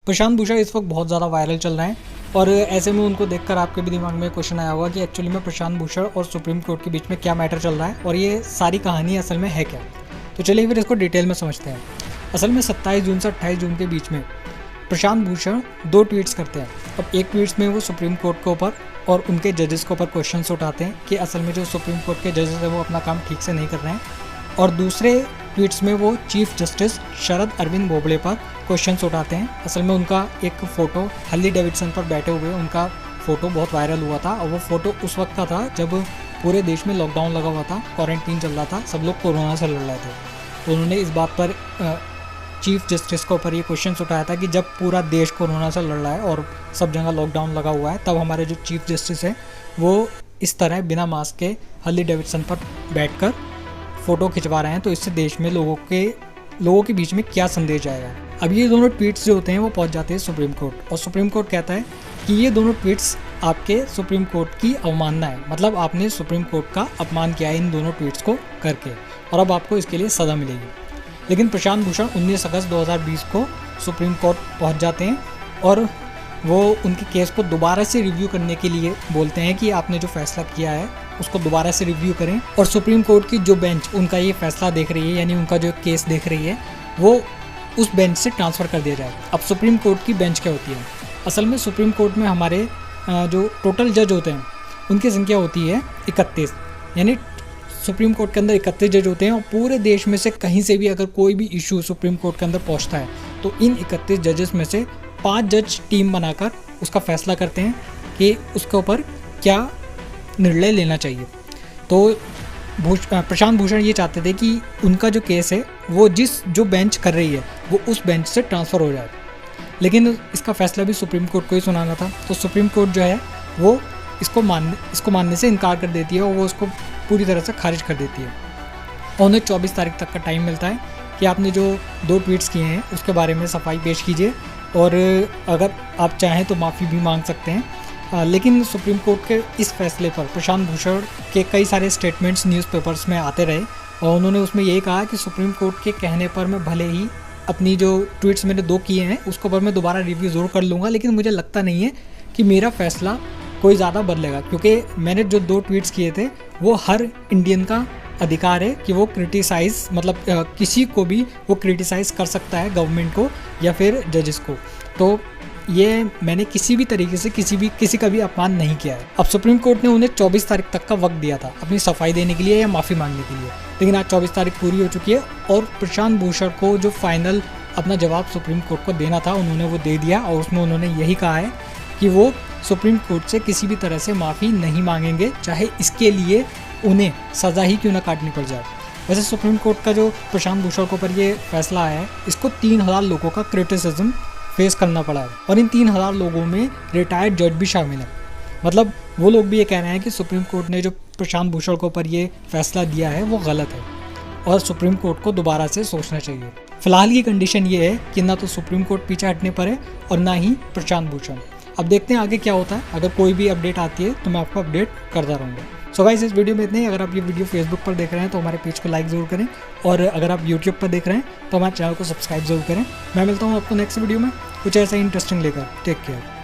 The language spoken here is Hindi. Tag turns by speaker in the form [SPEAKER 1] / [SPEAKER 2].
[SPEAKER 1] प्रशांत भूषण इस वक्त बहुत ज़्यादा वायरल चल रहे हैं और ऐसे में उनको देखकर आपके भी दिमाग में क्वेश्चन आया होगा कि एक्चुअली में प्रशांत भूषण और सुप्रीम कोर्ट के बीच में क्या मैटर चल रहा है और ये सारी कहानी असल में है क्या। तो चलिए फिर इसको डिटेल में समझते हैं। असल में 27 जून से 28 जून के बीच में प्रशांत भूषण 2 ट्वीट्स करते हैं। अब एक ट्वीट्स में वो सुप्रीम कोर्ट के ऊपर और उनके जजेस के ऊपर क्वेश्चन उठाते हैं कि असल में जो सुप्रीम कोर्ट के जजेस है वो अपना काम ठीक से नहीं कर रहे हैं, और दूसरे ट्वीट्स में वो चीफ जस्टिस शरद अरविंद बोबड़े पर क्वेश्चंस उठाते हैं। असल में उनका एक फ़ोटो हार्ली डेविडसन पर बैठे हुए उनका फ़ोटो बहुत वायरल हुआ था, और वो फ़ोटो उस वक्त का था जब पूरे देश में लॉकडाउन लगा हुआ था, क्वारंटीन चल रहा था, सब लोग कोरोना से लड़ रहे थे। तो उन्होंने इस बात पर चीफ जस्टिस के ऊपर ये क्वेश्चन उठाया था कि जब पूरा देश कोरोना से लड़ रहा है और सब जगह लॉकडाउन लगा हुआ है, तब हमारे जो चीफ जस्टिस है वो इस तरह बिना मास्क के हार्ली डेविडसन पर बैठकर फ़ोटो खिंचवा रहे हैं। तो इससे देश में लोगों के बीच में क्या संदेश आएगा। अब ये दोनों ट्वीट्स जो होते हैं वो पहुंच जाते हैं सुप्रीम कोर्ट, और सुप्रीम कोर्ट कहता है कि ये दोनों ट्वीट्स आपके सुप्रीम कोर्ट की अवमानना है, मतलब आपने सुप्रीम कोर्ट का अपमान किया है इन दोनों ट्वीट्स को करके, और अब आपको इसके लिए सज़ा मिलेगी। लेकिन प्रशांत भूषण 19 अगस्त 2020 को सुप्रीम कोर्ट पहुंच जाते हैं और वो उनके केस को दोबारा से रिव्यू करने के लिए बोलते हैं कि आपने जो फैसला किया है उसको दोबारा से रिव्यू करें, और सुप्रीम कोर्ट की जो बेंच उनका ये फैसला देख रही है, यानी उनका जो केस देख रही है, वो उस बेंच से ट्रांसफ़र कर दिया जाए। अब सुप्रीम कोर्ट की बेंच क्या होती है? असल में सुप्रीम कोर्ट में हमारे जो टोटल जज होते हैं उनकी संख्या होती है 31, यानी सुप्रीम कोर्ट के अंदर 31 जज होते हैं, और पूरे देश में से कहीं से भी अगर कोई भी इशू सुप्रीम कोर्ट के अंदर पहुंचता है तो इन 31 जजेस में से 5 जज टीम बनाकर उसका फैसला करते हैं कि उसके ऊपर क्या निर्णय लेना चाहिए। तो प्रशांत भूषण ये चाहते थे कि उनका जो केस है वो जो बेंच कर रही है वो उस बेंच से ट्रांसफ़र हो जाए, लेकिन इसका फैसला भी सुप्रीम कोर्ट को ही सुनाना था। तो सुप्रीम कोर्ट जो है वो इसको मानने से इनकार कर देती है और वो उसको पूरी तरह से खारिज कर देती है। और उन्हें 24 तारीख तक का टाइम मिलता है कि आपने जो 2 ट्वीट्स किए हैं उसके बारे में सफाई पेश कीजिए, और अगर आप चाहें तो माफ़ी भी मांग सकते हैं। लेकिन सुप्रीम कोर्ट के इस फैसले पर प्रशांत भूषण के कई सारे स्टेटमेंट्स न्यूज़पेपर्स में आते रहे, और उन्होंने उसमें यही कहा कि सुप्रीम कोर्ट के कहने पर मैं भले ही अपनी जो ट्वीट्स मैंने 2 किए हैं उसके ऊपर मैं दोबारा रिव्यू ज़रूर कर लूँगा, लेकिन मुझे लगता नहीं है कि मेरा फ़ैसला कोई ज़्यादा बदलेगा, क्योंकि मैंने जो 2 ट्वीट्स किए थे वो हर इंडियन का अधिकार है कि वो किसी को भी वो क्रिटिसाइज़ कर सकता है, गवर्नमेंट को या फिर जजेस को। तो ये मैंने किसी भी तरीके से किसी का भी अपमान नहीं किया है। अब सुप्रीम कोर्ट ने उन्हें 24 तारीख तक का वक्त दिया था अपनी सफाई देने के लिए या माफ़ी मांगने के लिए, लेकिन आज 24 तारीख पूरी हो चुकी है, और प्रशांत भूषण को जो फाइनल अपना जवाब सुप्रीम कोर्ट को देना था उन्होंने वो दे दिया, और उसमें उन्होंने यही कहा है कि वो सुप्रीम कोर्ट से किसी भी तरह से माफ़ी नहीं मांगेंगे, चाहे इसके लिए उन्हें सज़ा ही क्यों ना काटनी पड़ जाए। वैसे सुप्रीम कोर्ट का जो प्रशांत भूषण के ऊपर ये फैसला आया है, इसको 3000 लोगों का क्रिटिसिज्म फेस करना पड़ा है, और इन 3000 लोगों में रिटायर्ड जज भी शामिल हैं। मतलब वो लोग भी ये कह रहे हैं कि सुप्रीम कोर्ट ने जो प्रशांत भूषण के ऊपर ये फैसला दिया है वो गलत है, और सुप्रीम कोर्ट को दोबारा से सोचना चाहिए। फिलहाल की कंडीशन ये है कि ना तो सुप्रीम कोर्ट पीछे हटने पर है और ना ही प्रशांत भूषण। अब देखते हैं आगे क्या होता है। अगर कोई भी अपडेट आती है तो मैं आपको अपडेट करता रहूँगा। सो गाइस, इस वीडियो में इतना ही। अगर आप ये वीडियो फेसबुक पर देख रहे हैं तो हमारे पेज को लाइक ज़रूर करें, और अगर आप यूट्यूब पर देख रहे हैं तो हमारे चैनल को सब्सक्राइब ज़रूर करें। मैं मिलता हूँ आपको नेक्स्ट वीडियो में कुछ ऐसा इंटरेस्टिंग लेकर। Take care.